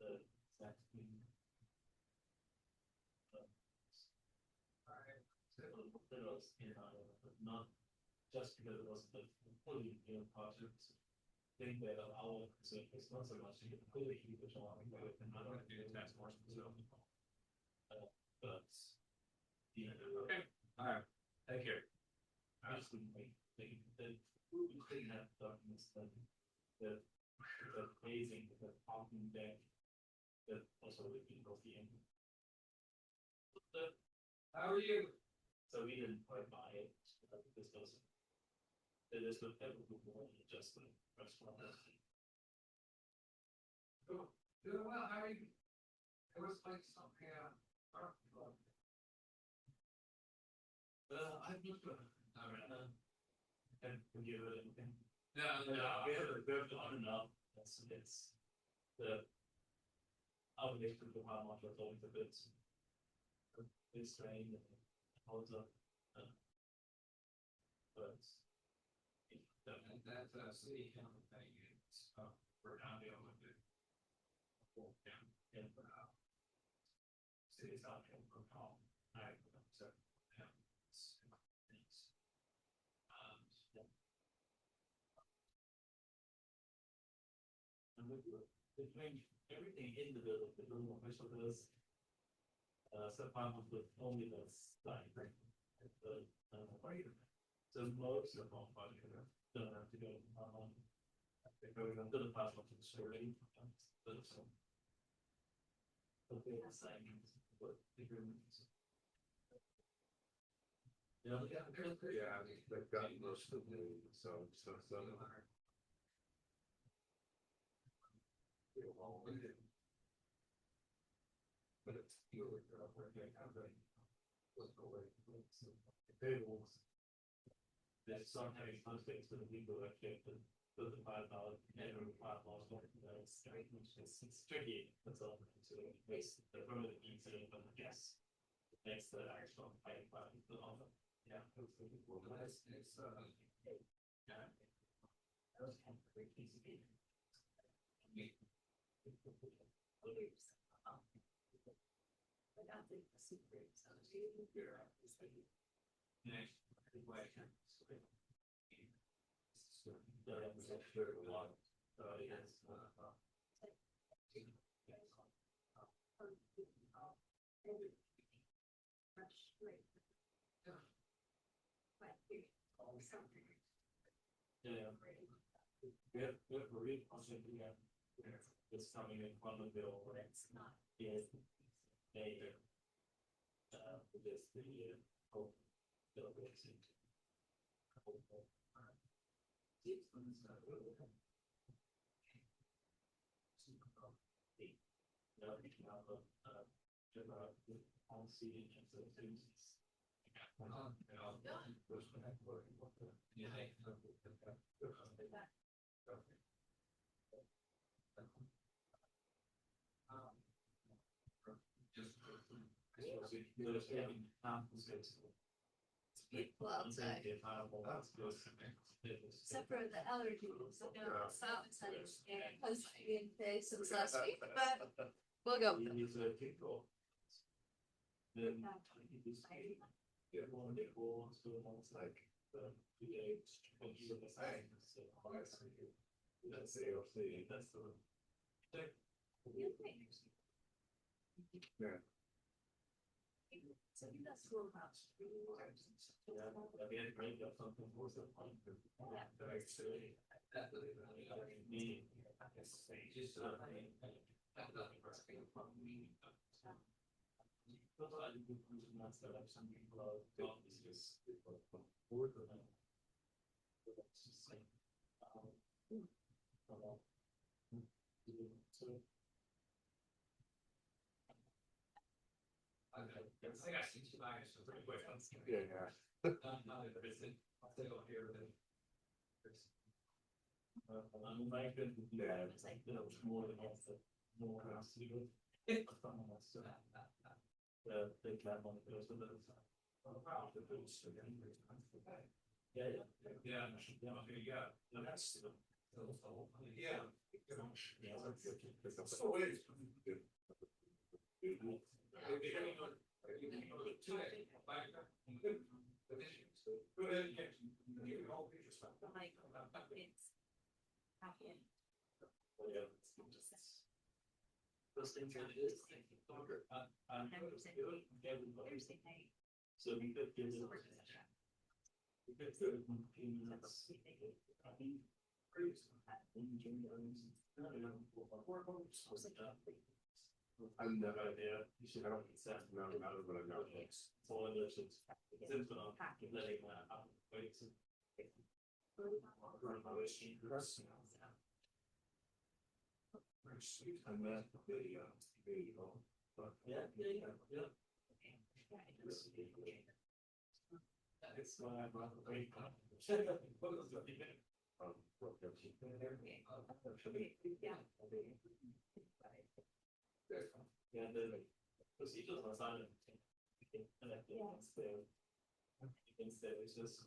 the exact thing. That was not just because it wasn't the fully project thing that our concern was not so much to get fully which I want to go with and not want to do the task force myself. But the okay, all right, thank you. I just wouldn't make the we couldn't have documents that the phasing the talking deck that also would be both the end. How are you? So we didn't quite buy it. This doesn't. It is the typical one, just the restaurant. Cool. Doing well. How are you? It was like something. I'm not good. All right. And forgive it anything. No. We have on enough. It's the obligation to how much it's always a bit. It's strained and holds up. But that's a city council thing. It's we're not able to do. And city's not able to call. So between everything in the building official does. Sometimes with only the side, so most of all don't have to go they go to the plasma to the story. Okay, but yeah, they've got most of the so but it's really tables. There's some having context for the people that get the $5 and it's tricky. That's all. So it's the from the easy, but yes, next to the actual fighting part of the offer. Yeah, it's yeah. We have a real concept that's coming in front of the bill. It's not. Is they this the hope bill goes into policy and so except for the allergies, so no, it's not exciting. Since last week, but we'll go. Yeah. So you got schoolhouse. Yeah, I mean, it might have something more than one. That actually, that really, me, I guess, just from me. But I think that's that some people are just for them. It's just like, I got 6 bags, so pretty quick. Yeah. I'm like, yeah, it's like, more than else, more else to do. The clap on the goes with it. Yeah. Okay, yeah. No, that's Yeah. Those things are just. So we could give it. We could do it in 15 minutes. I'm no idea. You should have set no matter what I know. It's all in this. It's letting that happen. Wait. And then yeah. It's why I'm not very yeah, the procedures are silent. Instead, it's just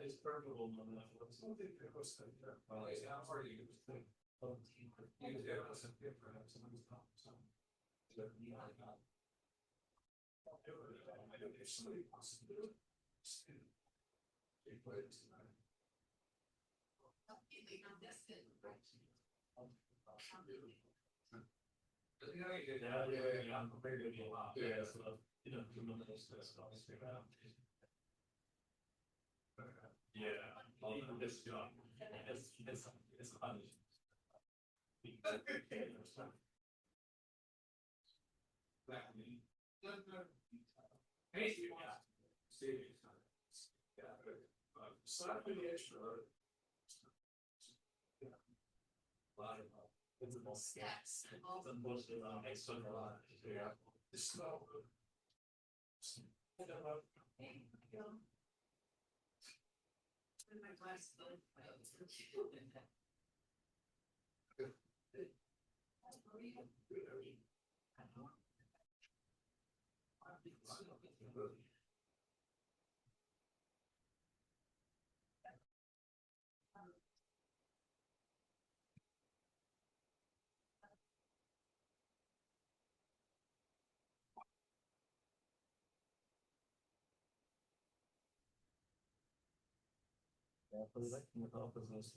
it's purple. Yeah, for the next office,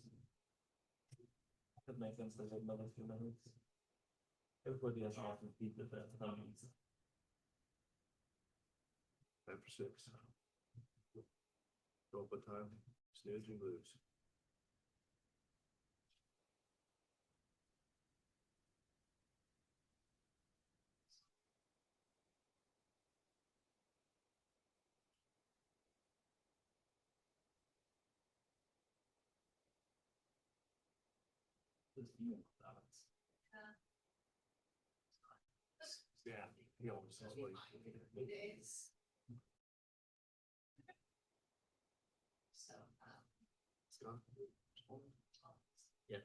could make sense to take another few minutes. Everybody has often keep it at home. 5 for 6. Overtime, snooze and lose. Yeah, he always says like. Yeah.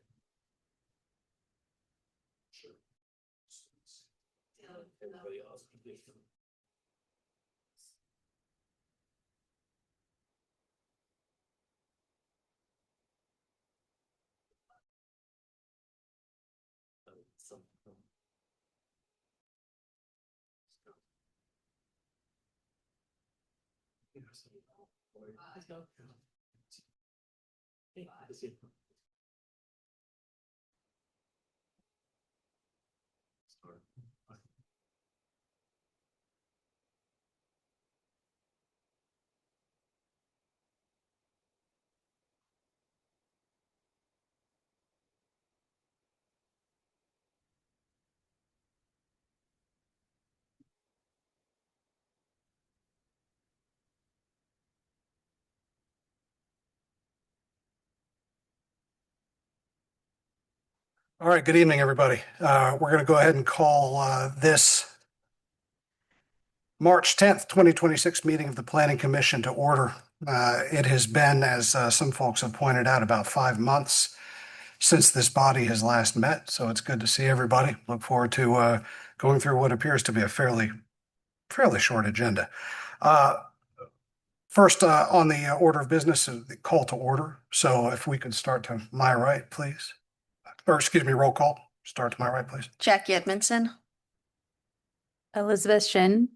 Sure. Everybody else can do it. Something. Let's go. Hey, let's see. Start. All right, good evening, everybody. We're going to go ahead and call this March 10th, 2026 meeting of the Planning Commission to order. It has been, as some folks have pointed out, about 5 months since this body has last met. So it's good to see everybody. Look forward to going through what appears to be a fairly short agenda. First, on the order of business, the call to order. So if we could start to my right, please. Or excuse me, roll call. Start to my right, please. Jackie Edmondson. Elizabeth Shin.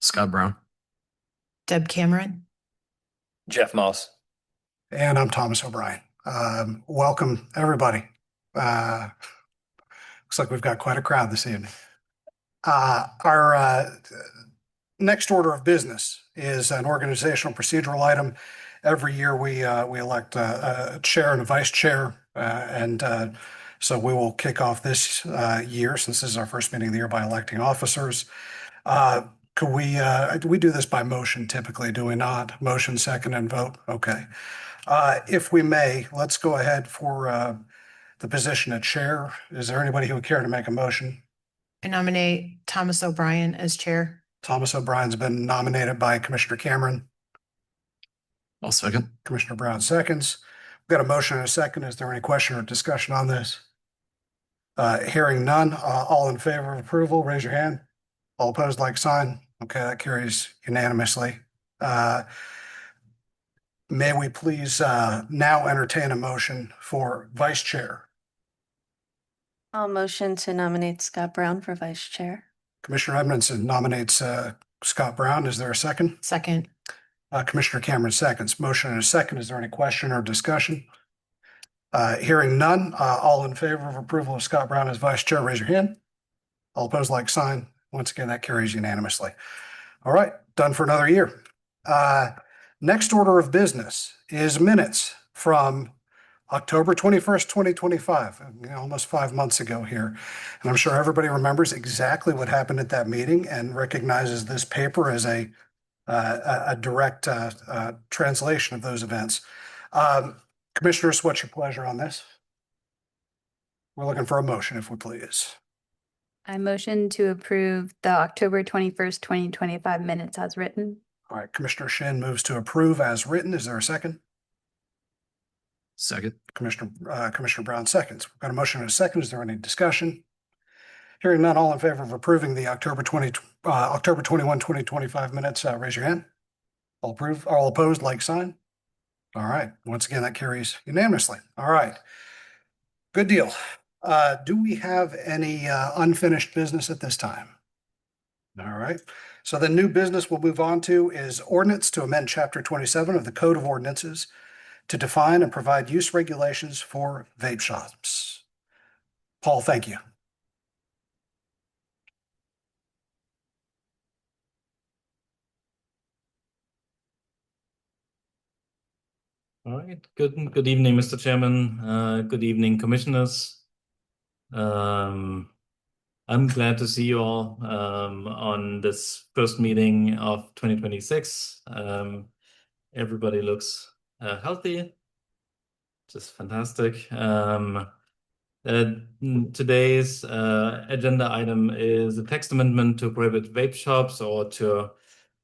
Scott Brown. Deb Cameron. Jeff Moss. And I'm Thomas O'Brien. Welcome, everybody. Looks like we've got quite a crowd this evening. Our next order of business is an organizational procedural item. Every year we elect a chair and a vice chair, and so we will kick off this year, since this is our first meeting of the year, by electing officers. Could we do this by motion typically, do we not? Motion, second, and vote? Okay. If we may, let's go ahead for the position of chair. Is there anybody who would care to make a motion? I nominate Thomas O'Brien as chair. Thomas O'Brien's been nominated by Commissioner Cameron. I'll second. Commissioner Brown seconds. We've got a motion and a second. Is there any question or discussion on this? Hearing none, all in favor of approval, raise your hand. All opposed, like sign. Okay, that carries unanimously. May we please now entertain a motion for vice chair? I'll motion to nominate Scott Brown for vice chair. Commissioner Edmondson nominates Scott Brown. Is there a second? Second. Commissioner Cameron seconds. Motion and a second. Is there any question or discussion? Hearing none, all in favor of approval of Scott Brown as vice chair, raise your hand. All opposed, like sign. Once again, that carries unanimously. All right, done for another year. Next order of business is minutes from October 21st, 2025, almost 5 months ago here. And I'm sure everybody remembers exactly what happened at that meeting and recognizes this paper as a direct translation of those events. Commissioners, what's your pleasure on this? We're looking for a motion, if we please. I motion to approve the October 21st, 2025 minutes as written. All right, Commissioner Shin moves to approve as written. Is there a second? Second. Commissioner Brown seconds. We've got a motion and a second. Is there any discussion? Hearing none, all in favor of approving the October 21, 2025 minutes, raise your hand. All opposed, like sign. All right. Once again, that carries unanimously. All right. Good deal. Do we have any unfinished business at this time? All right. So the new business we'll move on to is ordinance to amend Chapter 27 of the Code of Ordinances to define and provide use regulations for vape shops. Paul, thank you. All right. Good evening, Mr. Chairman. Good evening, commissioners. I'm glad to see you all on this first meeting of 2026. Everybody looks healthy, just fantastic. Today's agenda item is a text amendment to prohibit vape shops or to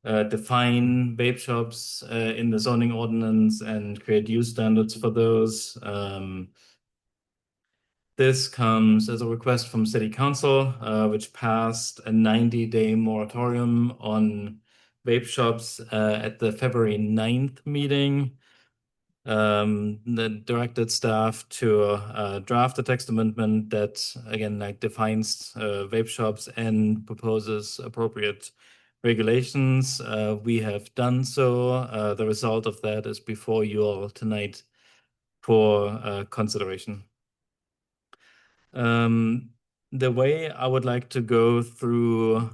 define vape shops in the zoning ordinance and create use standards for those. This comes as a request from City Council, which passed a 90-day moratorium on vape shops at the February 9th meeting. That directed staff to draft a text amendment that, again, defines vape shops and proposes appropriate regulations. We have done so. The result of that is before you all tonight for consideration. The way I would like to go through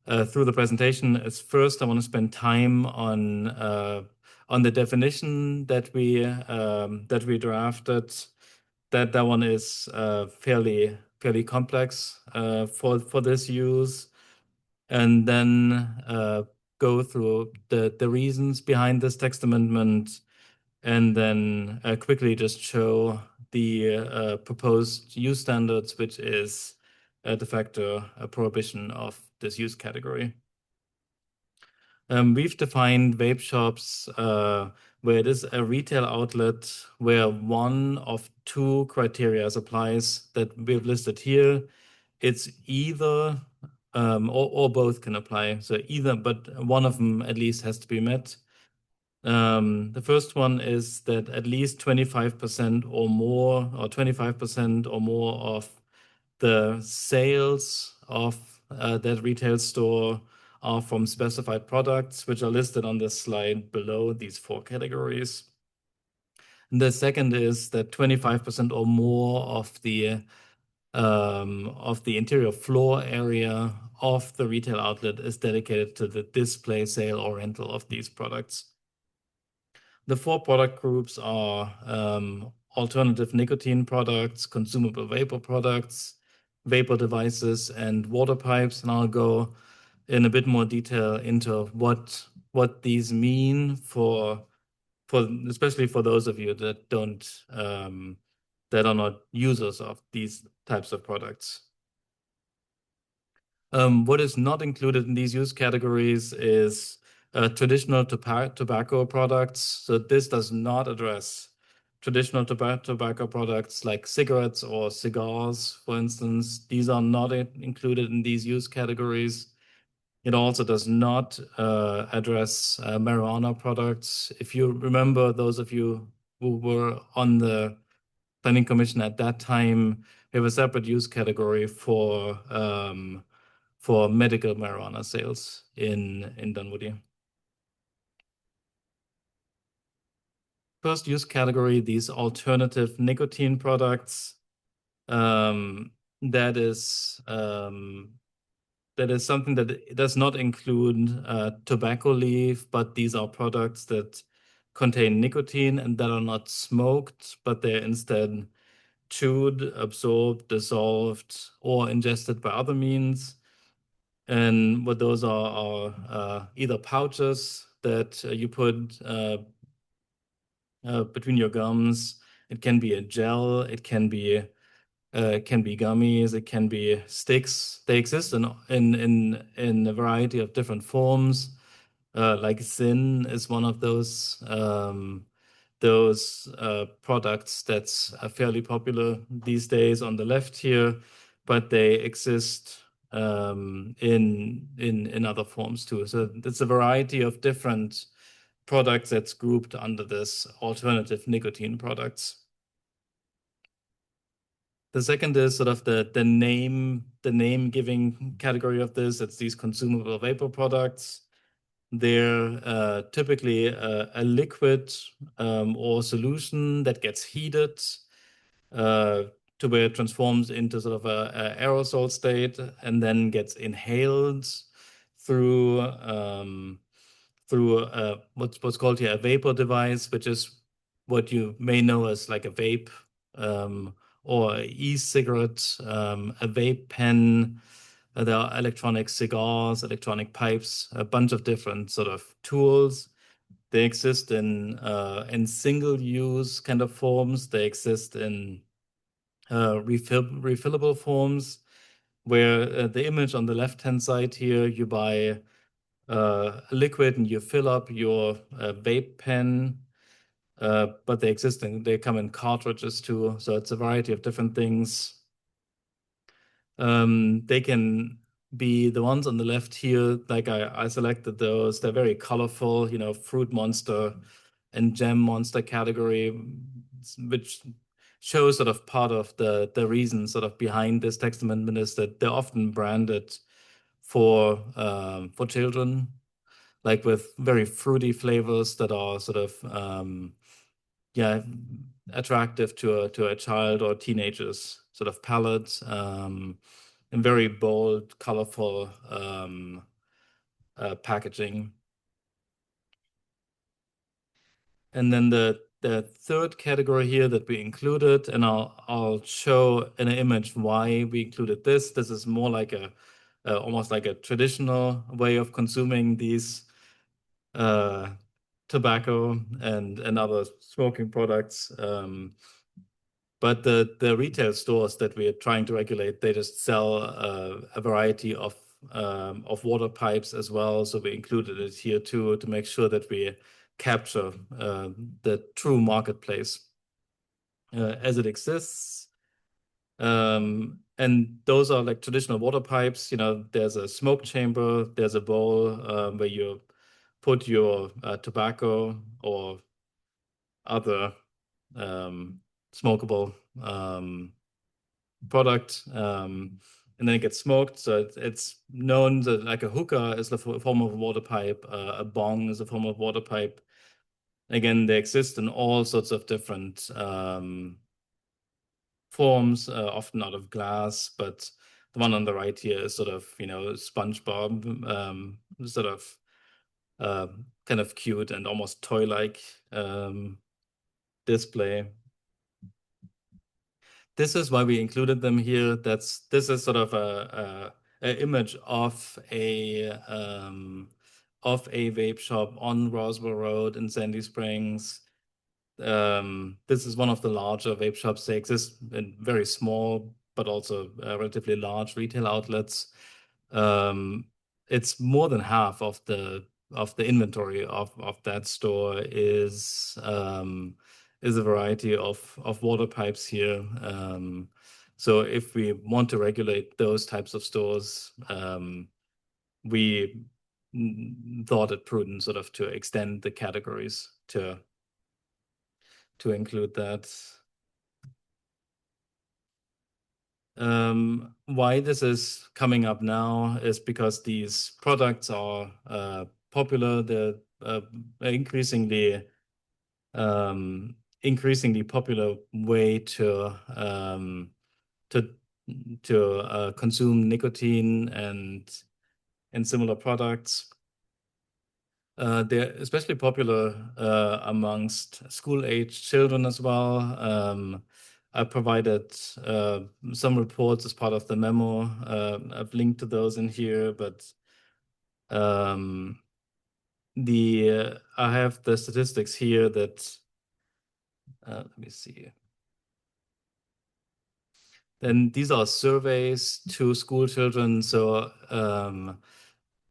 the presentation is, first I want to spend time on the definition that we drafted. That one is fairly complex for this use, and then go through the reasons behind this text amendment, and then quickly just show the proposed use standards, which is de facto a prohibition of this use category. We've defined vape shops where it is a retail outlet where one of two criteria applies that we've listed here. It's either or both can apply. So either, but one of them at least has to be met. The first one is that at least 25% or more, or 25% or more of the sales of that retail store are from specified products, which are listed on this slide below these 4 categories. And the second is that 25% or more of the interior floor area of the retail outlet is dedicated to the display, sale, or rental of these products. The 4 product groups are alternative nicotine products, consumable vapor products, vapor devices, and water pipes. And I'll go in a bit more detail into what these mean for especially for those of you that that are not users of these types of products. What is not included in these use categories is traditional tobacco products. So this does not address traditional tobacco products like cigarettes or cigars, for instance. These are not included in these use categories. It also does not address marijuana products. If you remember, those of you who were on the Planning Commission at that time, we have a separate use category for medical marijuana sales in Dunwoody. First use category, these alternative nicotine products. That is something that does not include tobacco leaf, but these are products that contain nicotine and that are not smoked, but they're instead chewed, absorbed, dissolved, or ingested by other means. And what those are either pouches that you put between your gums. It can be a gel. It can be gummies. It can be sticks. They exist in a variety of different forms. Like Zyn is one of those products that's fairly popular these days on the left here, but they exist in other forms too. So it's a variety of different products that's grouped under this alternative nicotine products. The second is sort of the name giving category of this. It's these consumable vapor products. They're typically a liquid or solution that gets heated to where it transforms into sort of a aerosol state and then gets inhaled through what's called here a vapor device, which is what you may know as like a vape or e-cigarette, a vape pen. There are electronic cigars, electronic pipes, a bunch of different sort of tools. They exist in single-use kind of forms. They exist in refillable forms, where the image on the left-hand side here, you buy a liquid and you fill up your vape pen, but they come in cartridges too. So it's a variety of different things. They can be the ones on the left here, like I selected those. They're very colorful, Fruit Monster and Gem Monster category, which shows sort of part of the reason sort of behind this text amendment is that they're often branded for children, like with very fruity flavors that are sort of attractive to a child or teenager's sort of palate, and very bold, colorful packaging. And then the third category here that we included, and I'll show in an image why we included this. This is more like almost like a traditional way of consuming these tobacco and other smoking products. But the retail stores that we are trying to regulate, they just sell a variety of water pipes as well. So we included it here too to make sure that we capture the true marketplace as it exists. And those are like traditional water pipes. There's a smoke chamber, there's a bowl where you put your tobacco or other smokable product, and then it gets smoked. So it's known that like a hookah is the form of a water pipe, a bong is a form of water pipe. Again, they exist in all sorts of different forms, often out of glass, but the one on the right here is sort of, SpongeBob, sort of kind of cute and almost toy-like display. This is why we included them here. This is sort of a image of a vape shop on Roswell Road in Sandy Springs. This is one of the larger vape shops. They exist in very small, but also relatively large retail outlets. It's more than half of the inventory of that store is a variety of water pipes here. So if we want to regulate those types of stores, we thought it prudent sort of to extend the categories to include that. Why this is coming up now is because these products are popular. They're increasingly popular way to consume nicotine and similar products. They're especially popular amongst school-aged children as well. I provided some reports as part of the memo. I've linked to those in here, but I have the statistics here that let me see. Then these are surveys to school children, so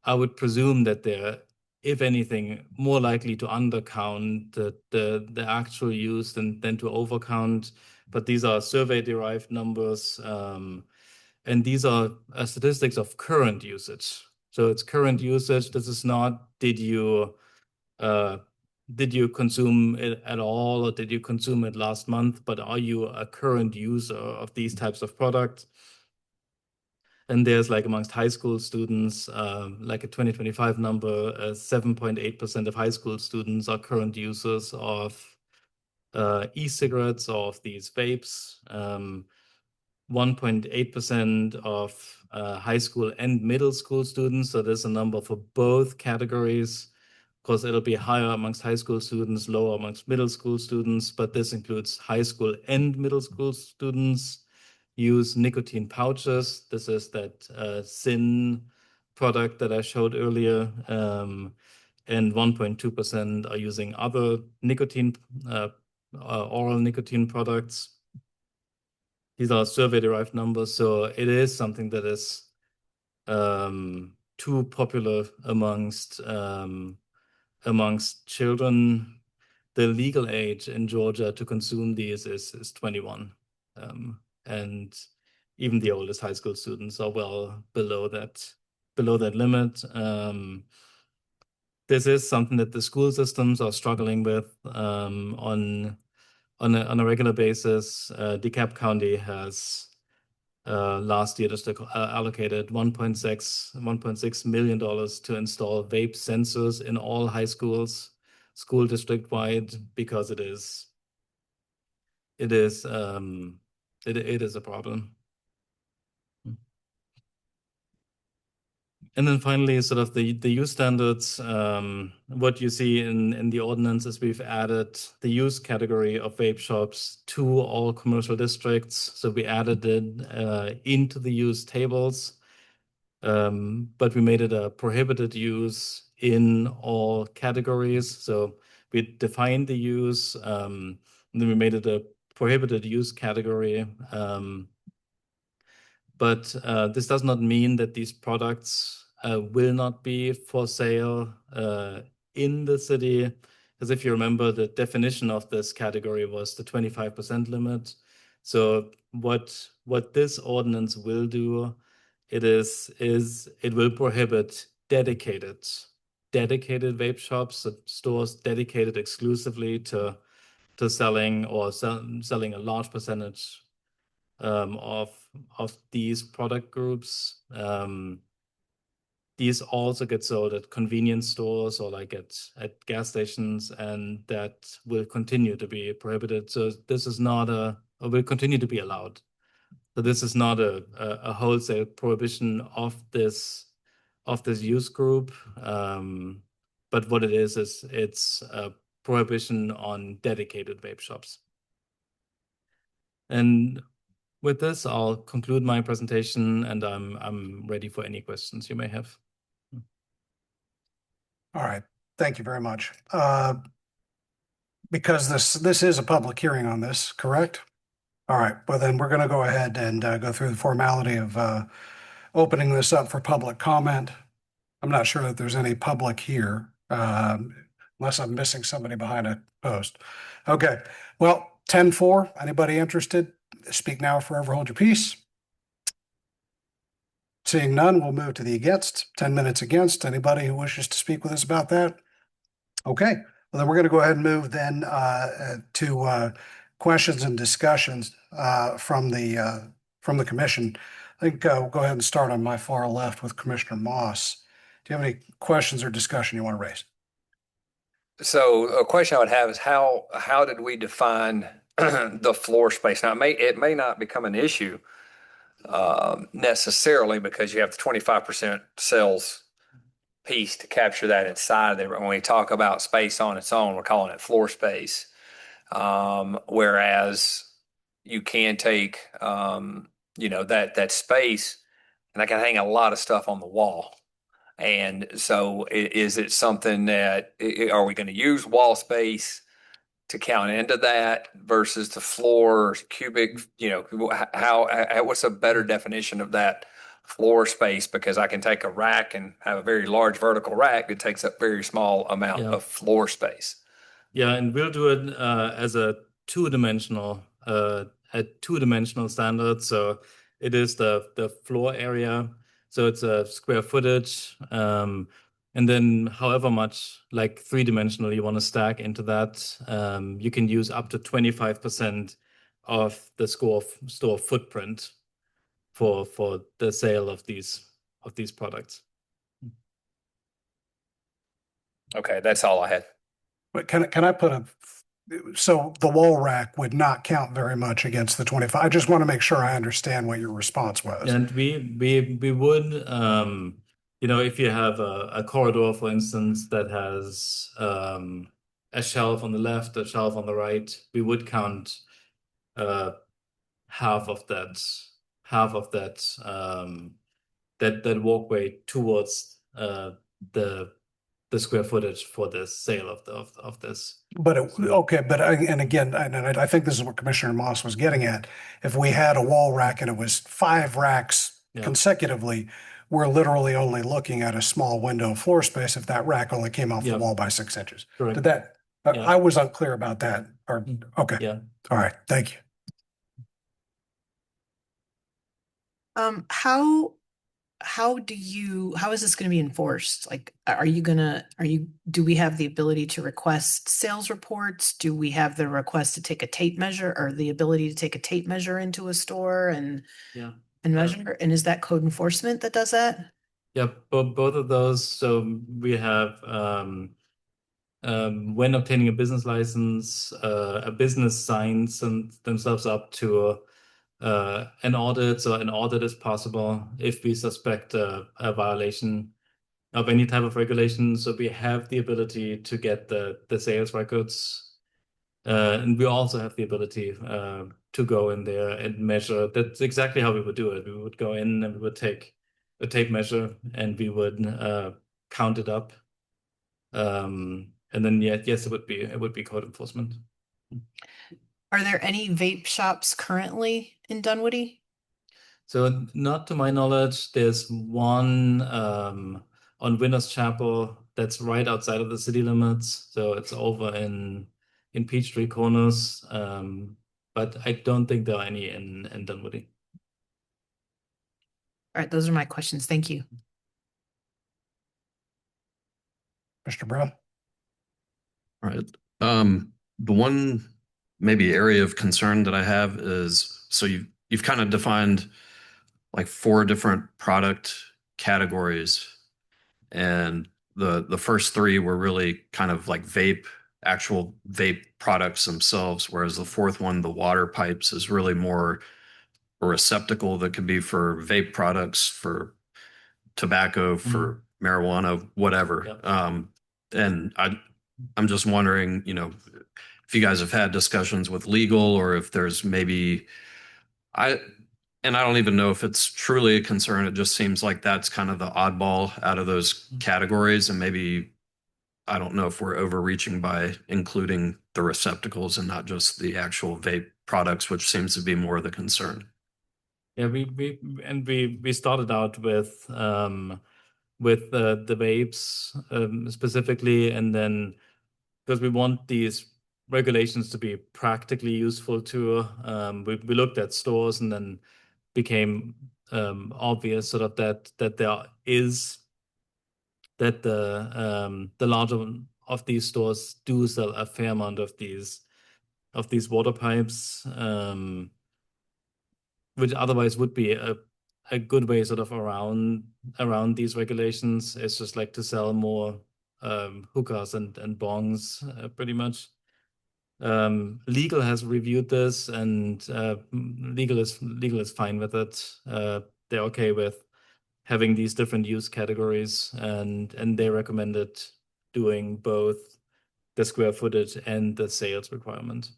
I would presume that they're, if anything, more likely to undercount the actual use than to overcount. But these are survey-derived numbers, and these are statistics of current usage. So it's current usage. This is not did you consume it at all, or did you consume it last month? But are you a current user of these types of products? And there's like amongst high school students, like a 2025 number, 7.8% of high school students are current users of e-cigarettes or of these vapes. 1.8% of high school and middle school students. So there's a number for both categories. Of course, it'll be higher amongst high school students, lower amongst middle school students, but this includes high school and middle school students use nicotine pouches. This is that Zyn product that I showed earlier. And 1.2% are using other nicotine, oral nicotine products. These are survey-derived numbers, so it is something that is too popular amongst children. The legal age in Georgia to consume these is 21, and even the oldest high school students are well below that limit. This is something that the school systems are struggling with on a regular basis. DeKalb County has last year just allocated $1.6 million to install vape sensors in all high schools, school district wide, because it is a problem. And then finally, sort of the use standards. What you see in the ordinance is we've added the use category of vape shops to all commercial districts. So we added it into the use tables, but we made it a prohibited use in all categories. So we defined the use, and then we made it a prohibited use category. But this does not mean that these products will not be for sale in the city. As if you remember, the definition of this category was the 25% limit. So what this ordinance will do, it will prohibit dedicated vape shops, stores dedicated exclusively to selling or selling a large percentage of these product groups. These also get sold at convenience stores or like at gas stations, and that will continue to be prohibited. So this is not or will continue to be allowed. So this is not a wholesale prohibition of this use group. But what it is it's a prohibition on dedicated vape shops. And with this, I'll conclude my presentation, and I'm ready for any questions you may have. All right, thank you very much. Because this is a public hearing on this, correct? All right, well then we're going to go ahead and go through the formality of opening this up for public comment. I'm not sure that there's any public here, unless I'm missing somebody behind a post. Okay, well, 10-4, anybody interested? Speak now or forever hold your peace. Seeing none, we'll move to the against. 10 minutes against. Anybody who wishes to speak with us about that? Okay, well then we're going to go ahead and move then to questions and discussions from the commission. I think we'll go ahead and start on my far left with Commissioner Moss. Do you have any questions or discussion you want to raise? So a question I would have is how did we define the floor space? Now it may not become an issue necessarily because you have the 25% sales piece to capture that inside of there. But when we talk about space on its own, we're calling it floor space. Whereas you can take that space and I can hang a lot of stuff on the wall. And so is it something that are we going to use wall space to count into that versus the floor cubic, what's a better definition of that floor space? Because I can take a rack and have a very large vertical rack that takes up very small amount of floor space. Yeah, and we'll do it as a two-dimensional standard. So it is the floor area. So it's a square footage. And then however much like three-dimensional you want to stack into that, you can use up to 25% of the store footprint for the sale of these products. Okay, that's all I had. But can I put so the wall rack would not count very much against the 25. I just want to make sure I understand what your response was. And we would, if you have a corridor, for instance, that has a shelf on the left, a shelf on the right, we would count half of that that walkway towards the square footage for the sale of this. But I think this is what Commissioner Moss was getting at. If we had a wall rack and it was 5 racks consecutively, we're literally only looking at a small window of floor space if that rack only came off the wall by 6 inches. Correct. Did that? I was unclear about that. Okay. Yeah. All right. Thank you. How is this going to be enforced? Like, do we have the ability to request sales reports? Do we have the request to take a tape measure or the ability to take a tape measure into a store and measure? And is that code enforcement that does that? Yeah, both of those. So we have, when obtaining a business license, a business signs themselves up to an audit. So an audit is possible if we suspect a violation of any type of regulation. So we have the ability to get the sales records. And we also have the ability to go in there and measure. That's exactly how we would do it. We would go in and we would take a tape measure and we would count it up. And then yes, it would be code enforcement. Are there any vape shops currently in Dunwoody? So not to my knowledge. There's one on Winners Chapel that's right outside of the city limits. So it's over in Peachtree Corners. but I don't think there are any in Dunwoody. All right, those are my questions. Thank you. Mr. Brown? All right. The one maybe area of concern that I have is, so you've kind of defined like 4 different product categories, and the first 3 were really kind of like actual vape products themselves, whereas the fourth one, the water pipes, is really more a receptacle that could be for vape products, for tobacco, for marijuana, whatever. Yep. And I'm just wondering, if you guys have had discussions with legal, or if there's maybe I and I don't even know if it's truly a concern. It just seems like that's kind of the oddball out of those categories, and maybe I don't know if we're overreaching by including the receptacles and not just the actual vape products, which seems to be more the concern. Yeah, we started out with the vapes specifically, and then because we want these regulations to be practically useful too, we looked at stores, and then became obvious sort of that there is that the larger of these stores do sell a fair amount of these water pipes, which otherwise would be a good way sort of around these regulations. It's just like to sell more hookahs and bongs, pretty much. Legal has reviewed this, and legal is fine with it. They're okay with having these different use categories, and they recommended doing both the square footage and the sales requirement.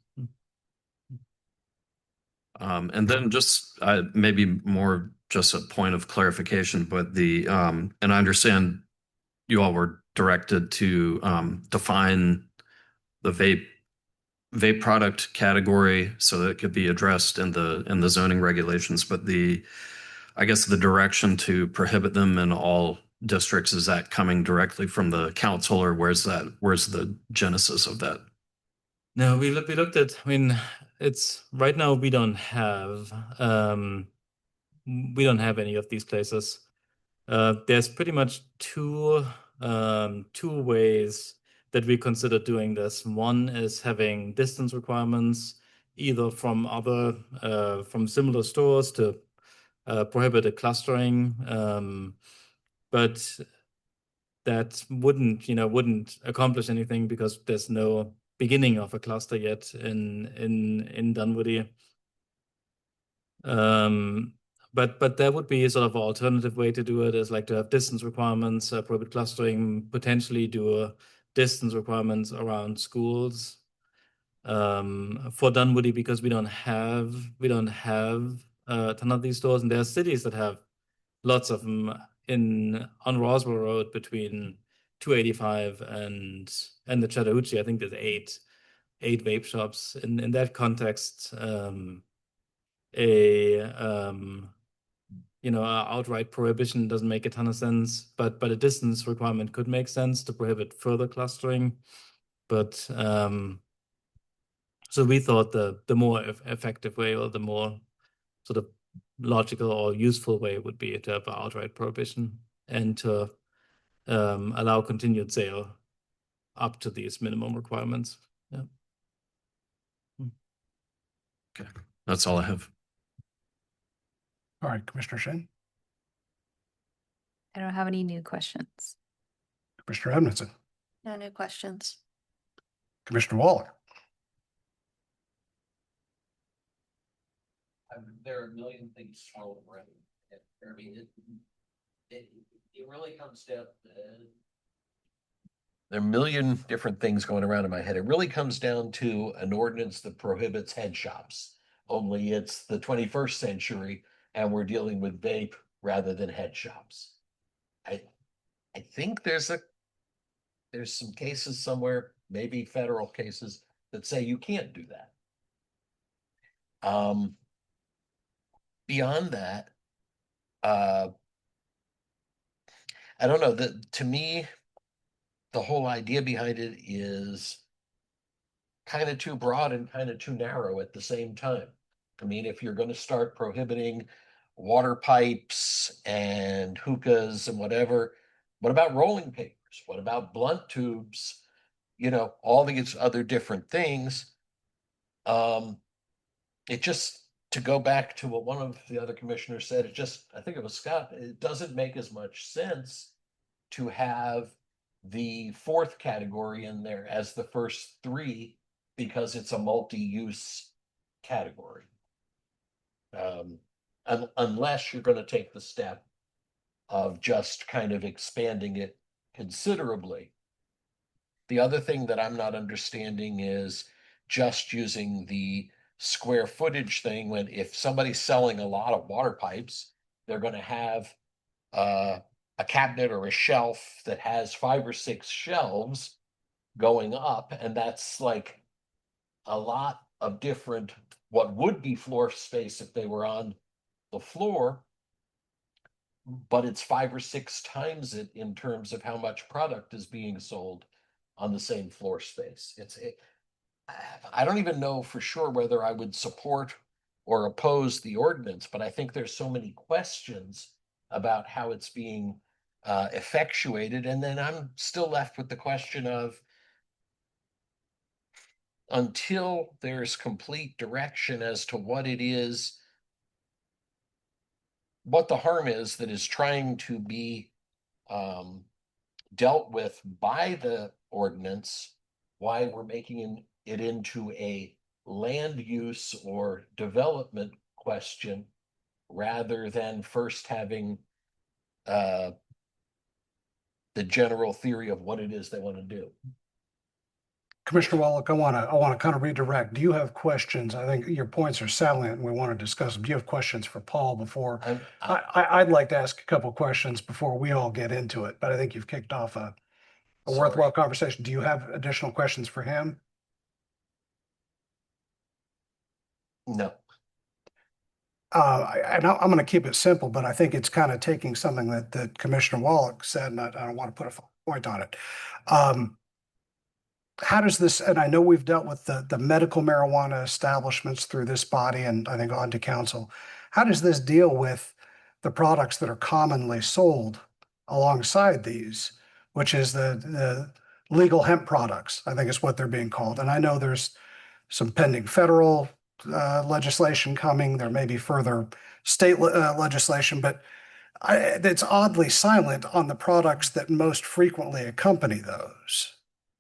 And then just maybe more just a point of clarification, but and I understand you all were directed to define the vape product category so that it could be addressed in the zoning regulations, but I guess the direction to prohibit them in all districts, is that coming directly from the council, or where's the genesis of that? No, we looked at. I mean, it's right now we don't have any of these places. There's pretty much two ways that we consider doing this. One is having distance requirements, either from similar stores to prohibit a clustering, but that wouldn't accomplish anything because there's no beginning of a cluster yet in Dunwoody. But that would be sort of an alternative way to do it, is like to have distance requirements, prohibit clustering, potentially do distance requirements around schools. For Dunwoody, because we don't have a ton of these stores, and there are cities that have lots of them on Roswell Road between 285 and the Chattahoochee. I think there's eight vape shops. In that context, a outright prohibition doesn't make a ton of sense, but a distance requirement could make sense to prohibit further clustering. But so we thought the more effective way, or the more sort of logical or useful way, would be to have an outright prohibition and to allow continued sale up to these minimum requirements. Yeah. Okay, that's all I have. All right, Commissioner Shane? I don't have any new questions. Commissioner Edmondson? No new questions. Commissioner Waller? There are a million things swirling around. I mean, it really comes down. There are a million different things going around in my head. It really comes down to an ordinance that prohibits head shops. Only it's the 21st century, and we're dealing with vape rather than head shops. I think there's some cases somewhere, maybe federal cases, that say you can't do that. Beyond that, I don't know, that to me, the whole idea behind it is kind of too broad and kind of too narrow at the same time. I mean, if you're going to start prohibiting water pipes and hookahs and whatever, what about rolling papers? What about blunt tubes? You know, all these other different things. It just, to go back to what one of the other commissioners said, it just, I think it was Scott, it doesn't make as much sense to have the fourth category in there as the first three because it's a multi-use category. Unless you're going to take the step of just kind of expanding it considerably. The other thing that I'm not understanding is just using the square footage thing when if somebody's selling a lot of water pipes, they're going to have a cabinet or a shelf that has 5 or 6 shelves going up, and that's like a lot of different what would be floor space if they were on the floor, but it's 5 or 6 times it in terms of how much product is being sold on the same floor space. I don't even know for sure whether I would support or oppose the ordinance, but I think there's so many questions about how it's being effectuated. And then I'm still left with the question of, until there's complete direction as to what it is, what the harm is that is trying to be dealt with by the ordinance, why we're making it into a land use or development question rather than first having the general theory of what it is they want to do. Commissioner Wallach, I want to kind of redirect. Do you have questions? I think your points are salient and we want to discuss them. Do you have questions for Paul before? I'd like to ask a couple questions before we all get into it, but I think you've kicked off a worthwhile conversation. Do you have additional questions for him? No. I'm going to keep it simple, but I think it's kind of taking something that Commissioner Wallach said, and I don't want to put a point on it. How does this, and I know we've dealt with the medical marijuana establishments through this body and I think on to council. How does this deal with the products that are commonly sold alongside these, which is the legal hemp products, I think is what they're being called. And I know there's some pending federal legislation coming. There may be further state legislation, but it's oddly silent on the products that most frequently accompany those,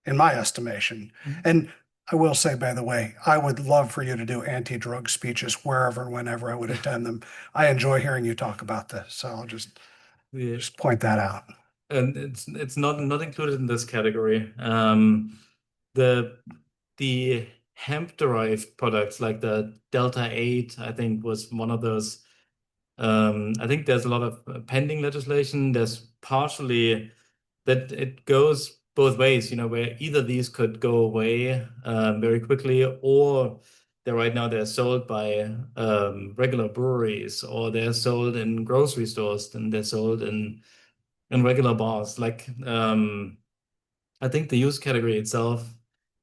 in my estimation. And I will say, by the way, I would love for you to do anti-drug speeches wherever and whenever I would attend them. I enjoy hearing you talk about this, so I'll just point that out. And it's not included in this category. The hemp derived products like the Delta 8, I think was one of those. I think there's a lot of pending legislation. There's partially that it goes both ways, where either these could go away very quickly, or right now they're sold by regular breweries, or they're sold in grocery stores, and they're sold in regular bars. Like I think the use category itself,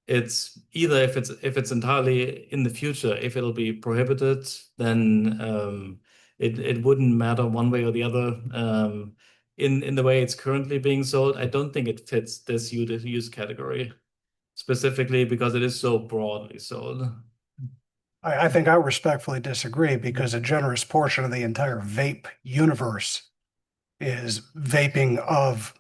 it's either if it's entirely in the future, if it'll be prohibited, then it wouldn't matter one way or the other. In the way it's currently being sold, I don't think it fits this use category specifically because it is so broadly sold. I think I respectfully disagree because a generous portion of the entire vape universe is vaping of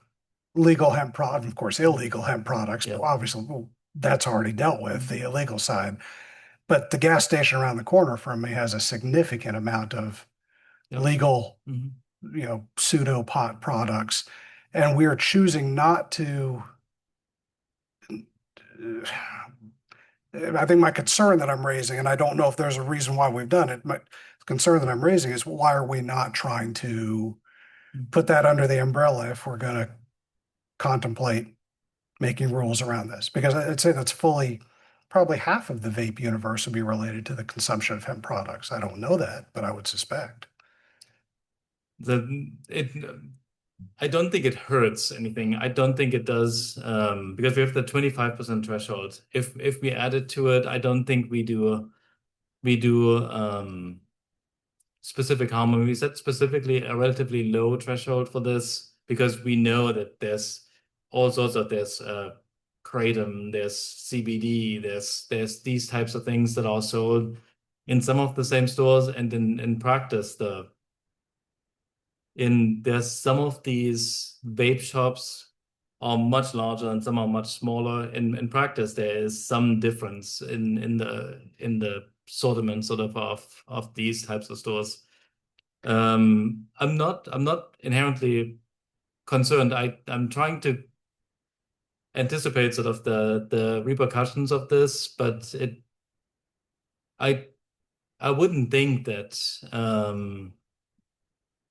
legal hemp products, of course, illegal hemp products. Yeah. Obviously, that's already dealt with, the illegal side. But the gas station around the corner from me has a significant amount of legal, pseudo pot products. And we are choosing not to. I think my concern that I'm raising, and I don't know if there's a reason why we've done it, my concern that I'm raising is why are we not trying to put that under the umbrella if we're going to contemplate making rules around this? Because I'd say that's probably half of the vape universe would be related to the consumption of hemp products. I don't know that, but I would suspect. I don't think it hurts anything. I don't think it does, because we have the 25% threshold. If we add it to it, I don't think we do specific harm. And we set specifically a relatively low threshold for this because we know that there's all sorts of kratom, there's CBD, there's these types of things that are sold in some of the same stores, and in practice there's some of these vape shops are much larger and some are much smaller. In practice, there is some difference in the assortment sort of these types of stores. I'm not inherently concerned. I'm trying to anticipate sort of the repercussions of this, but I I wouldn't think that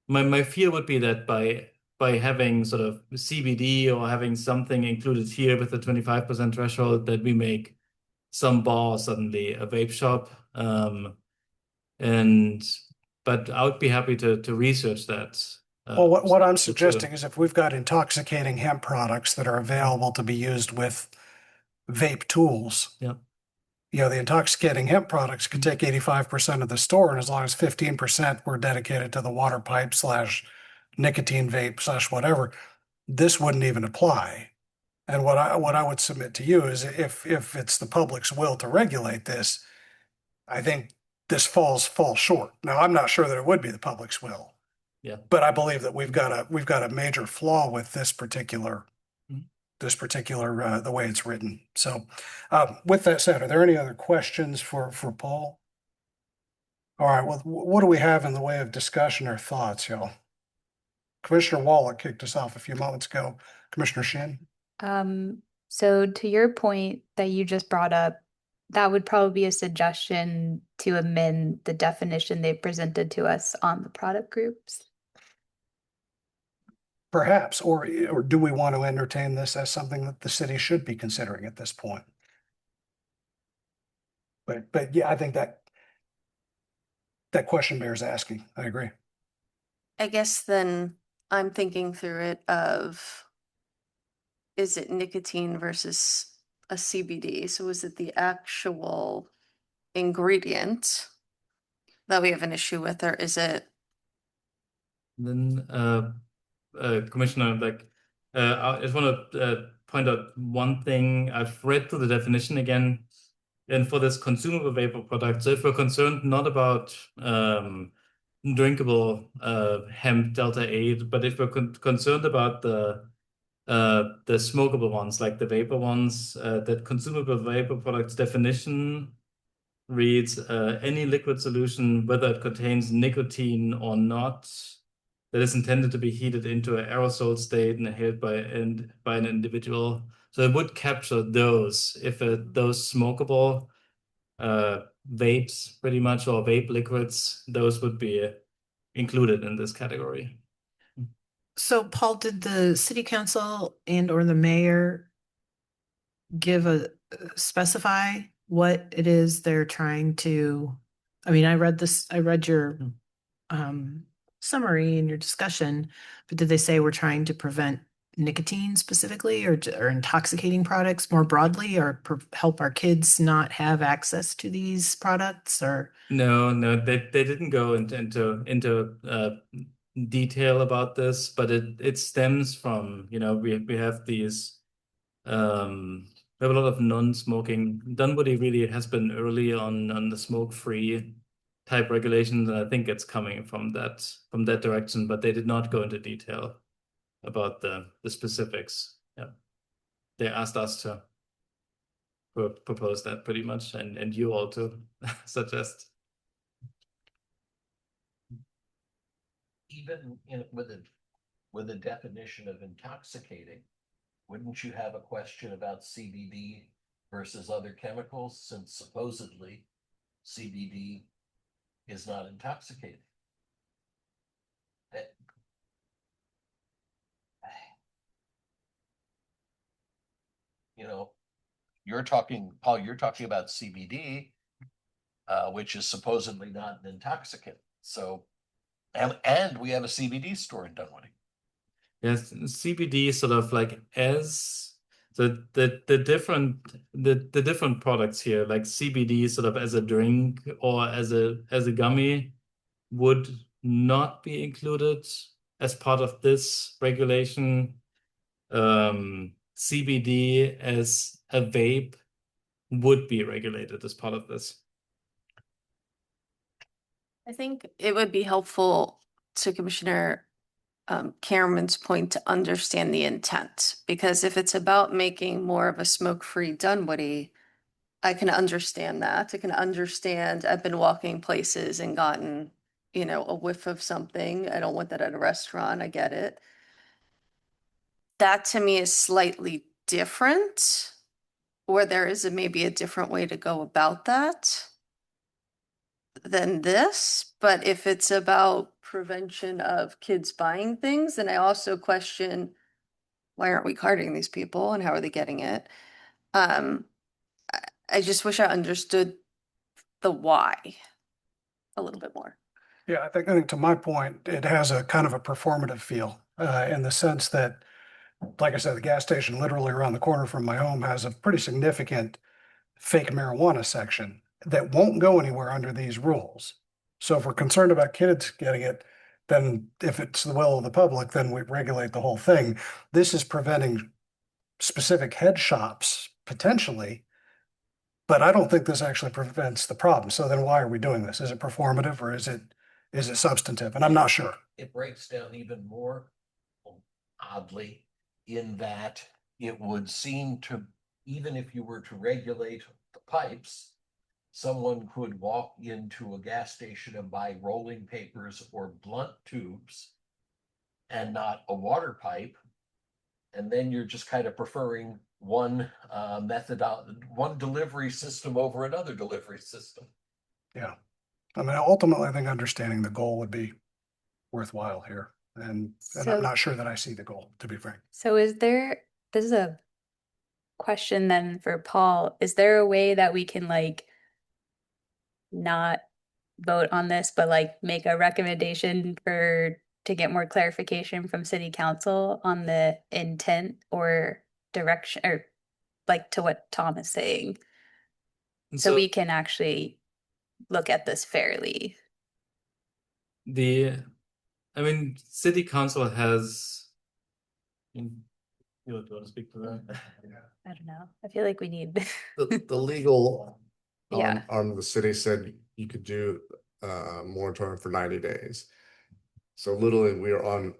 my fear would be that by having sort of CBD or having something included here with the 25% threshold, that we make some bar suddenly a vape shop. And but I would be happy to research that. Well, what I'm to- suggesting is if we've got intoxicating hemp products that are available to be used with vape tools, Yeah. the intoxicating hemp products could take 85% of the store, and as long as 15% were dedicated to the water pipe / nicotine vape / whatever, this wouldn't even apply. And what I would submit to you is if it's the public's will to regulate this, I think this falls short. Now, I'm not sure that it would be the public's will. Yeah. But I believe that we've got a major flaw with this particular Mhm. the way it's written. So, with that said, are there any other questions for Paul? All right. Well, what do we have in the way of discussion or thoughts, y'all? Commissioner Wallach kicked us off a few moments ago. Commissioner Shin. So to your point that you just brought up, that would probably be a suggestion to amend the definition they presented to us on the product groups. Perhaps, or do we want to entertain this as something that the city should be considering at this point? But yeah, I think that question bears asking. I agree. I guess then I'm thinking through it of, is it nicotine versus a CBD? So is it the actual ingredient that we have an issue with, or is it? Then, Commissioner, I just want to point out one thing. I've read through the definition again, and for this consumable vapor product, so if we're concerned not about drinkable hemp Delta 8, but if we're concerned about the smokable ones, like the vapor ones, that consumable vapor products definition reads any liquid solution, whether it contains nicotine or not, that is intended to be heated into an aerosol state and inhaled by an individual. So it would capture those if those smokable vapes, pretty much, or vape liquids, those would be included in this category. So Paul, did the city council and or the mayor give specify what it is they're trying to, I mean, I read your summary and your discussion, but did they say we're trying to prevent nicotine specifically, or intoxicating products more broadly, or help our kids not have access to these products? Or No, they didn't go into detail about this, but it stems from, we have these we have a lot of non-smoking. Dunwoody really has been early on the smoke-free type regulations, and I think it's coming from that direction, but they did not go into detail about the specifics. Yeah. They asked us to propose that pretty much, and you all to suggest. Even with a definition of intoxicating, wouldn't you have a question about CBD versus other chemicals, since supposedly CBD is not intoxicating? Paul, you're talking about CBD, which is supposedly not an intoxicant. So, and we have a CBD store in Dunwoody. Yes, CBD sort of like as the different products here, like CBD sort of as a drink or as a gummy would not be included as part of this regulation. CBD as a vape would be regulated as part of this. I think it would be helpful to Commissioner Cameron's point to understand the intent, because if it's about making more of a smoke-free Dunwoody, I can understand that. I can understand, I've been walking places and gotten, a whiff of something. I don't want that at a restaurant. I get it. That to me is slightly different, or there is maybe a different way to go about that than this. But if it's about prevention of kids buying things, then I also question, why aren't we carding these people and how are they getting it? I just wish I understood the why a little bit more. Yeah, I think to my point, it has a kind of a performative feel in the sense that, like I said, the gas station literally around the corner from my home has a pretty significant fake marijuana section that won't go anywhere under these rules. So if we're concerned about kids getting it, then if it's the will of the public, then we regulate the whole thing. This is preventing specific head shops potentially, but I don't think this actually prevents the problem. So then why are we doing this? Is it performative or is it substantive? And I'm not sure. It breaks down even more oddly in that it would seem to, even if you were to regulate the pipes, someone could walk into a gas station and buy rolling papers or blunt tubes and not a water pipe. And then you're just kind of preferring one one delivery system over another delivery system. Yeah. I mean, ultimately, I think understanding the goal would be worthwhile here. And I'm So, not sure that I see the goal, to be frank. so this is a question then for Paul. Is there a way that we can like not vote on this, but like make a recommendation to get more clarification from city council on the intent or direction or like to what Tom is saying? So we can actually look at this fairly. I mean, city council has. You want to speak to that? I don't know. I feel like we need. The legal Yeah. on the city said you could do moratorium for 90 days. So literally we are on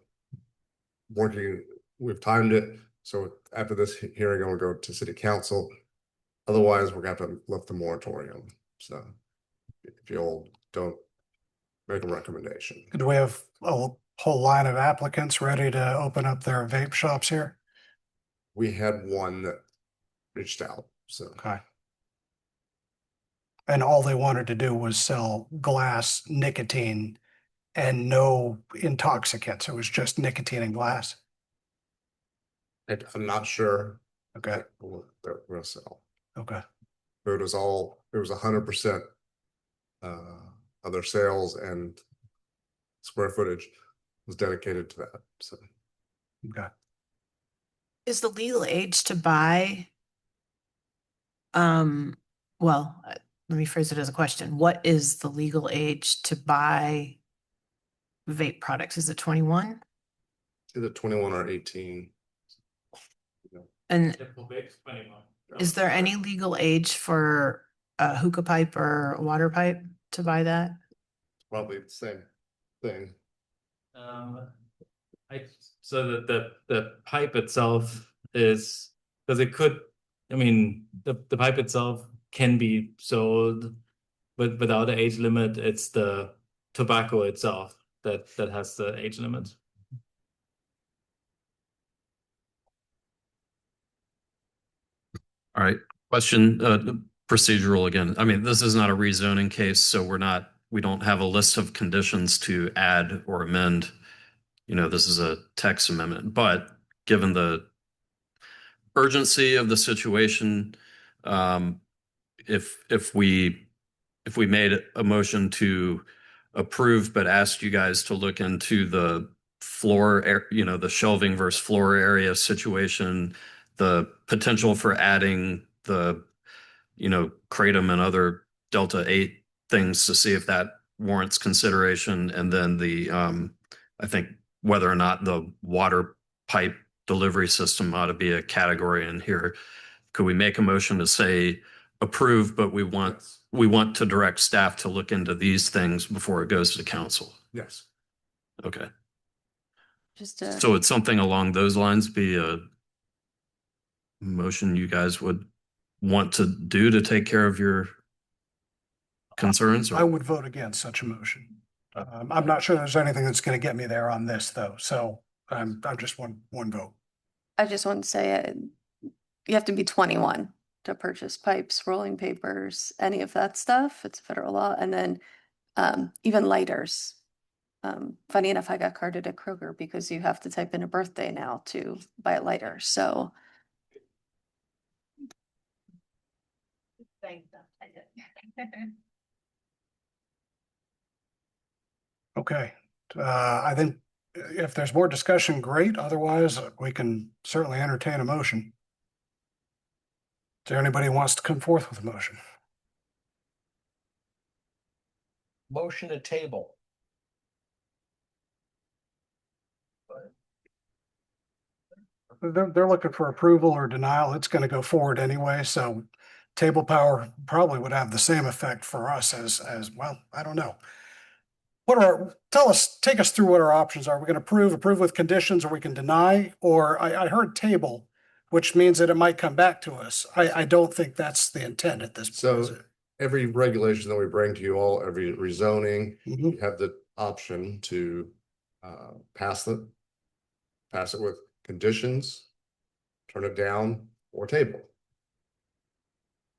working, we've timed it. So after this hearing, I'm gonna go to city council. Otherwise, we're gonna have to lift the moratorium. So if you'll don't make a recommendation. Do we have a whole line of applicants ready to open up their vape shops here? We had one that reached out, so. Okay. And all they wanted to do was sell glass, nicotine, and no intoxicants. It was just nicotine and glass. I'm not sure Okay. what they're gonna sell. Okay. But it was 100% of their sales and square footage was dedicated to that. So Okay. Is the legal age to buy? Well, let me phrase it as a question. What is the legal age to buy vape products? Is it 21? either 21 or 18. And is there any legal age for a hookah pipe or a water pipe to buy that? Probably the same thing. So the pipe itself is because it could. I mean, the pipe itself can be sold, but without an age limit. It's the tobacco itself that has the age limit. All right, question, procedural again. I mean, this is not a rezoning case, so we don't have a list of conditions to add or amend. This is a text amendment, but given the urgency of the situation, if we made a motion to approve, but asked you guys to look into the the shelving versus floor area situation, the potential for adding the, kratom and other Delta 8 things to see if that warrants consideration. And then I think whether or not the water pipe delivery system ought to be a category in here. Could we make a motion to say approve, but we want to direct staff to look into these things before it goes to council? Yes. Okay. Just So would something along those lines be a motion you guys would want to do to take care of your concerns? I would vote against such a motion. I'm not sure there's anything that's going to get me there on this though. So I'm just one vote. I just want to say you have to be 21 to purchase pipes, rolling papers, any of that stuff. It's federal law. And then even lighters. Funny enough, I got carded at Kroger because you have to type in a birthday now to buy a lighter. So Okay. I think if there's more discussion, great. Otherwise, we can certainly entertain a motion. Is there anybody who wants to come forth with a motion? Motion to table. They're looking for approval or denial. It's going to go forward anyway. So table power probably would have the same effect for us as well. I don't know. Take us through what our options are. We're going to approve with conditions, or we can deny, or I heard table, which means that it might come back to us. I don't think that's the intent at this point. is So it? every regulation that we bring to you all, every rezoning, Mhm. you have the option to pass it with conditions, turn it down, or table.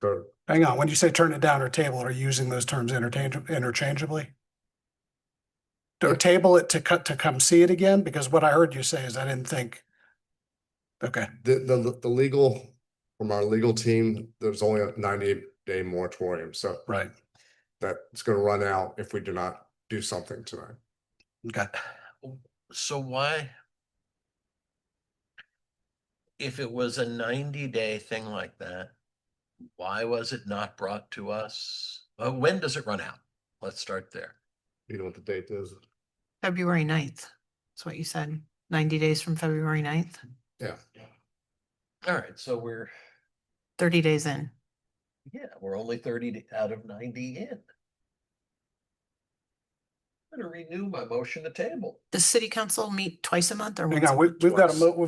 So Hang on, when you say turn it down or table, are you using those terms interchangeably? Or Yeah. table it to come see it again? Because what I heard you say is I didn't think. Okay, the legal, from our legal team, there's only a 90-day moratorium. So right. that's going to run out if we do not do something tonight. Okay. So why? If it was a 90-day thing like that, why was it not brought to us? When does it run out? Let's start there. You know what the date is? February 9th. That's what you said. 90 days from February 9th, Yeah. All right, so we're 30 days in. we're only 30 out of 90 in. I'm gonna renew my motion to table. Does city council meet twice a month or Hang once? on, we've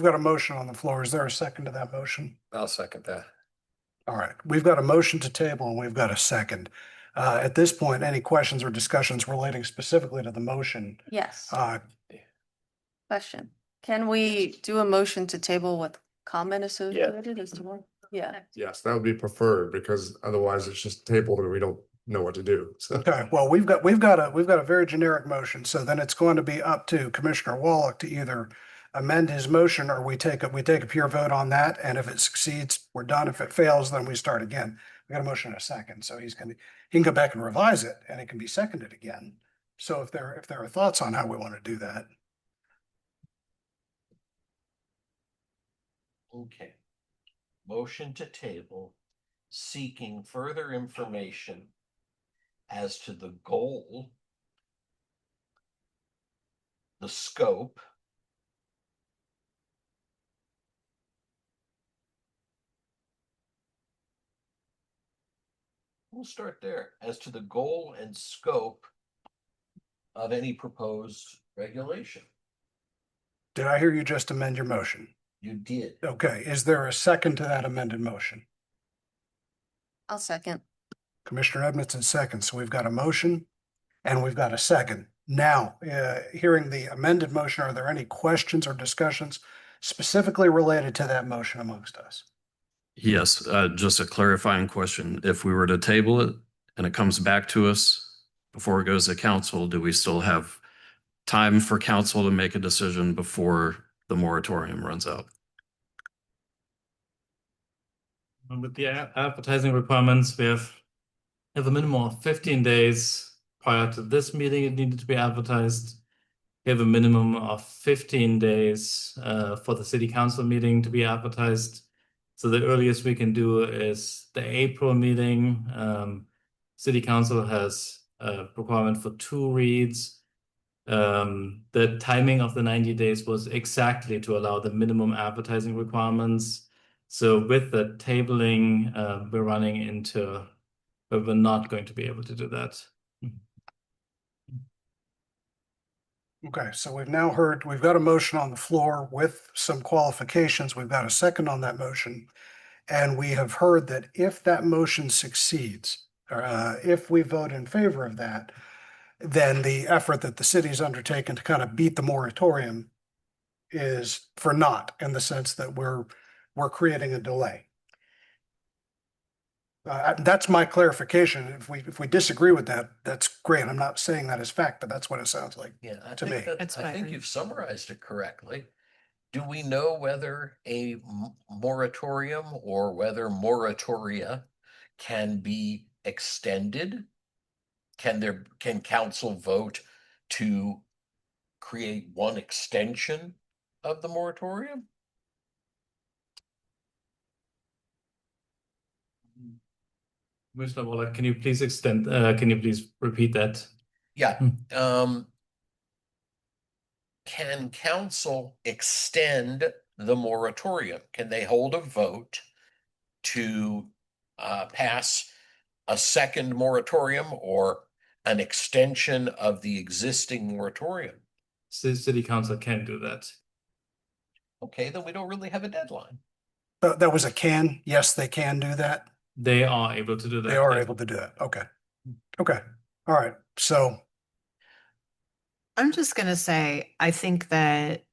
got a motion on the floor. Is there a second to that motion? I'll second that. All right, we've got a motion to table and we've got a second. At this point, any questions or discussions relating specifically to the motion? yes, Uh, question. Can we do a motion to table with comment associated as to what? Yeah. Yes, that would be preferred, because otherwise it's just tabled and we don't know what to do. So Okay, well, we've got a very generic motion, so then it's going to be up to Commissioner Wallach to either amend his motion or we take a pure vote on that, and if it succeeds, we're done. If it fails, then we start again. We got a motion in a second, so he can go back and revise it and it can be seconded again. So if there are thoughts on how we want to do that. Okay. Motion to table, seeking further information as to the goal, the scope, we'll start there, as to the goal and scope of any proposed regulation. Did I hear you just amend your motion? You did. Okay, is there a second to that amended motion? I'll second. Commissioner Edmondson seconds. So we've got a motion and we've got a second. Now, hearing the amended motion, are there any questions or discussions specifically related to that motion amongst us? Yes, just a clarifying question. If we were to table it and it comes back to us before it goes to council, do we still have time for council to make a decision before the moratorium runs out? With the advertising requirements, we have a minimum of 15 days prior to this meeting. It needed to be advertised. we have a minimum of 15 days for the city council meeting to be advertised. So the earliest we can do is the April meeting. City council has a requirement for 2 reads. The timing of the 90 days was exactly to allow the minimum advertising requirements. So with the tabling, we're running into, but we're not going to be able to do that. Okay, so we've now heard, we've got a motion on the floor with some qualifications. We've got a second on that motion. And we have heard that if that motion succeeds, or if we vote in favor of that, then the effort that the city's undertaken to kind of beat the moratorium is for naught, in the sense that we're creating a delay. That's my clarification. If we disagree with that, that's great. I'm not saying that as fact, but that's what it sounds like. Yeah, I To think me. That's I what I think heard. you've summarized it correctly. Do we know whether a moratorium or whether moratoria can be extended? Can council vote to create one extension of the moratorium? Commissioner Waller, can you please can you please repeat that? Yeah, can council extend the moratorium? Can they hold a vote to pass a second moratorium or an extension of the existing moratorium? City council can do that. Okay, then we don't really have a deadline. That was a can. Yes, they can do that. They are able to do that. They are yes. able to do that. Okay. Okay. All right. So I'm just gonna say, I think that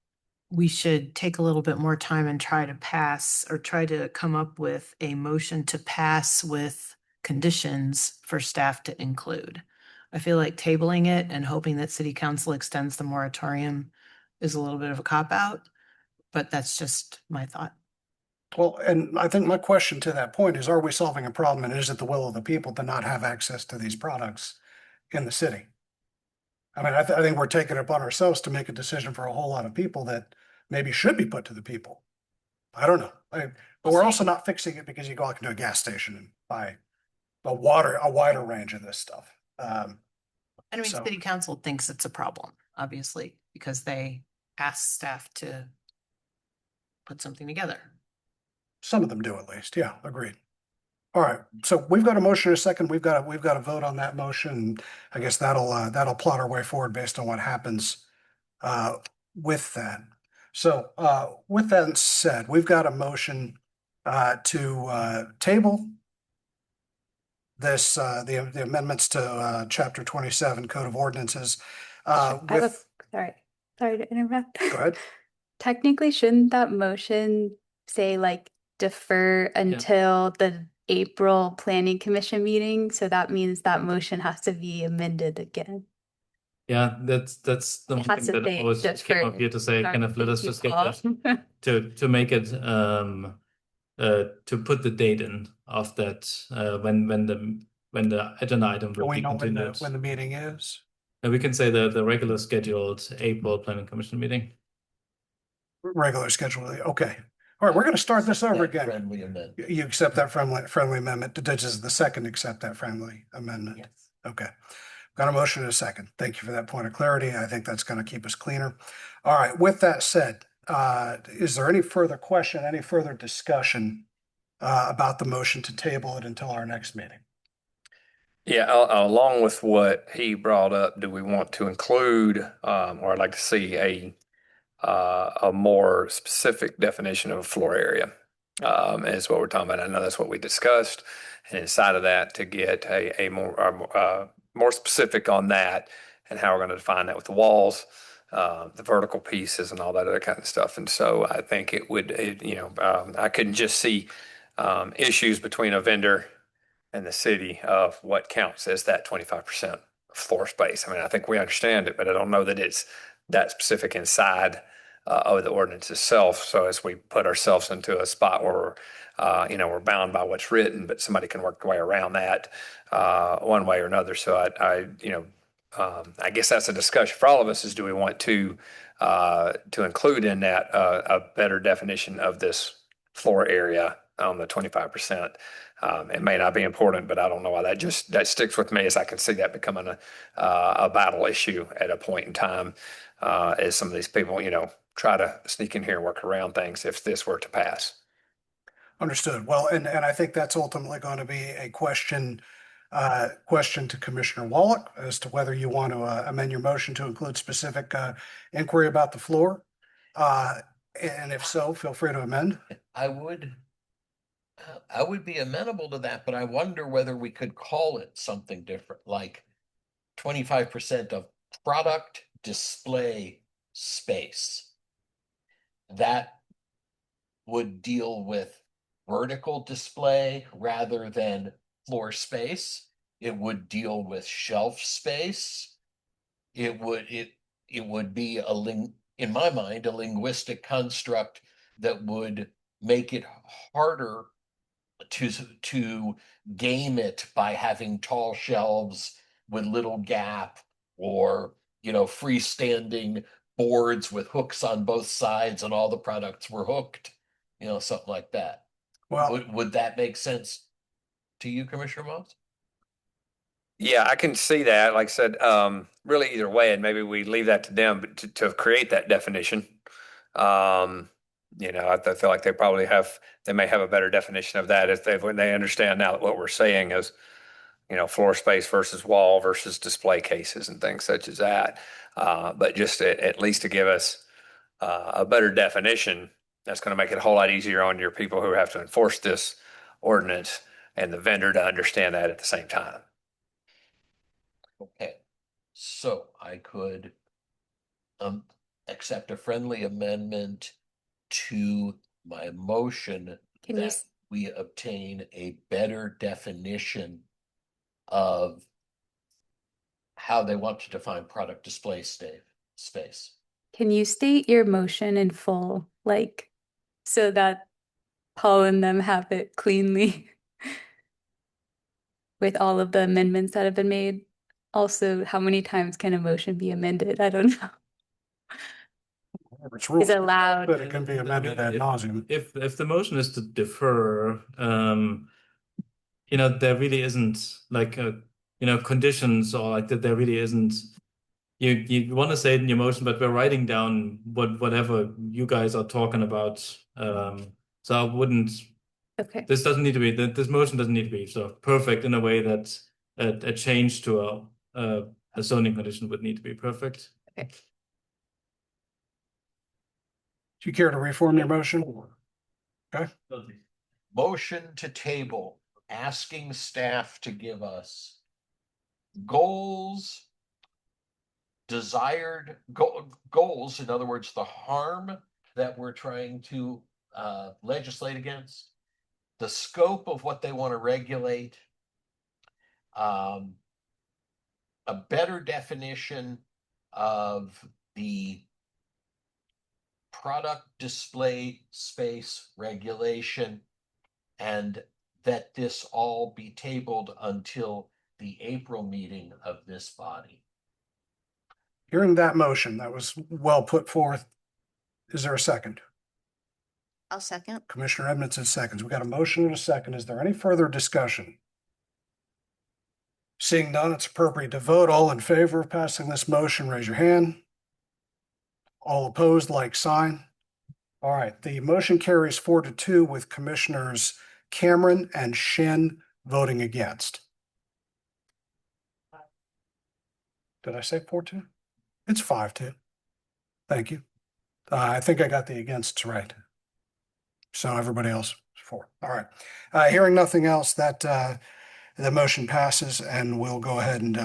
we should take a little bit more time and try to pass or try to come up with a motion to pass with conditions for staff to include. I feel like tabling it and hoping that city council extends the moratorium is a little bit of a cop-out, but that's just my thought. well, and I think my question to that point is, are we solving a problem, and is it the will of the people to not have access to these products in the city? I mean, I think we're taking it upon ourselves to make a decision for a whole lot of people that maybe should be put to the people. I don't know. But we're also not fixing it because you go out into a gas station and buy a wider range of this stuff. And I mean, So- city council thinks it's a problem, obviously, because they asked staff to put something together. Some of them do at least. Yeah, agreed. All right, so we've got a motion in a second. We've got to vote on that motion. I guess that'll plot our way forward based on what happens with that. So with that said, we've got a motion to table this the amendments to chapter 27 Code of Ordinances I have a, with sorry to interrupt. go ahead. Technically, shouldn't that motion say like defer until the April Planning Commission meeting? So that means that motion has to be amended again. Yeah, that's the It one has thing to that I say was just came up defer. here to say, kind of let us Thank you, just get Paul. that to make it to put the date in of that when the agenda item Do will we be know continued. when the meeting is? And we can say the regular scheduled April Planning Commission meeting. Regular schedule. Okay. All right, we're going to start this over That again. friendly amendment. You accept that friendly amendment? Does the second accept that friendly amendment? Yes. Okay. Got a motion and a second. Thank you for that point of clarity. I think that's going to keep us cleaner. All right, with that said, is there any further question, any further discussion about the motion to table it until our next meeting? Yeah, along with what he brought up, do we want to include, or I'd like to see a more specific definition of a floor area? Is what we're talking about. I know that's what we discussed, and inside of that, to get a more specific on that and how we're going to define that with the walls, the vertical pieces, and all that other kind of stuff. And so I think it would, I couldn't just see issues between a vendor and the city of what counts as that 25% floor space. I mean, I think we understand it, but I don't know that it's that specific inside of the ordinance itself. So as we put ourselves into a spot where we're bound by what's written, but somebody can work their way around that one way or another. So I guess that's a discussion for all of us is do we want to include in that a better definition of this floor area on the 25%. It may not be important, but I don't know why that sticks with me as I can see that becoming a battle issue at a point in time as some of these people, try to sneak in here and work around things if this were to pass. Understood. Well, and I think that's ultimately going to be a question to Commissioner Wallach as to whether you want to amend your motion to include specific inquiry about the floor. And if so, feel free to amend. I would be amenable to that, but I wonder whether we could call it something different, like 25% of product display space. That would deal with vertical display rather than floor space. It would deal with shelf space. It would be in my mind, a linguistic construct that would make it harder to game it by having tall shelves with little gap, or freestanding boards with hooks on both sides and all the products were hooked, something like that. Well, Would that make sense to you, Commissioner Moss? Yeah, I can see that. Like I said, really either way, and maybe we leave that to them to create that definition. I feel like they may have a better definition of that when they understand now that what we're saying is, floor space versus wall versus display cases and things such as that. But just at least to give us a better definition, that's going to make it a whole lot easier on your people who have to enforce this ordinance and the vendor to understand that at the same time. Okay, so I could accept a friendly amendment to my motion Can you, that we obtain a better definition of how they want to define product display space. can you state your motion in full, like, so that Paul and them have it cleanly with all of the amendments that have been made? Also, how many times can a motion be amended? I don't know. It's Is it allowed? but it can be amended ad nauseum. If the motion is to defer, there really isn't like conditions or like that. There really isn't. You want to say it in your motion, but we're writing down whatever you guys are talking about. So I wouldn't. Okay. This doesn't need to be. This motion doesn't need to be so perfect in a way that a change to a zoning condition would need to be perfect. Okay. Do you care to reform your motion? Okay. Motion to table, asking staff to give us goals, desired goals, in other words, the harm that we're trying to legislate against, the scope of what they want to regulate, a better definition of the product display space regulation, and that this all be tabled until the April meeting of this body. Hearing that motion, that was well put forth. Is there a second? I'll second. Commissioner Edmondson seconds. We got a motion and a second. Is there any further discussion? Seeing none, it's appropriate to vote. All in favor of passing this motion, raise your hand. All opposed, like sign. All right, the motion carries 4-2 with Commissioners Cameron and Shin voting against. Did I say 4-2? It's 5-2. Thank you. I think I got the against right. So everybody else is 4. All right. Hearing nothing else, that the motion passes, and we'll go ahead and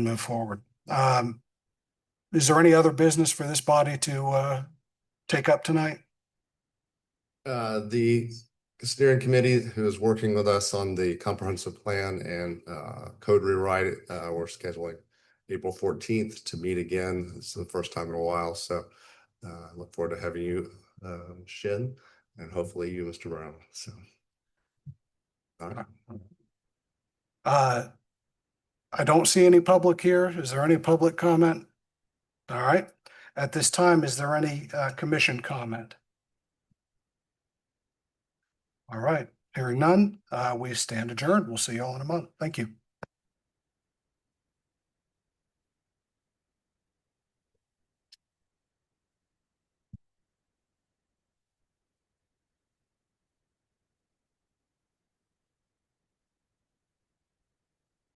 move forward. Is there any other business for this body to take up tonight? The steering committee who is working with us on the comprehensive plan and code rewrite, we're scheduling April 14th to meet again. This is the first time in a while, so I look forward to having you, Shin, and hopefully you, Mr. Brown. So, all right. I don't see any public here. Is there any public comment? All right. At this time, is there any commission comment? All right. Hearing none, we stand adjourned. We'll see you all in a month. Thank you.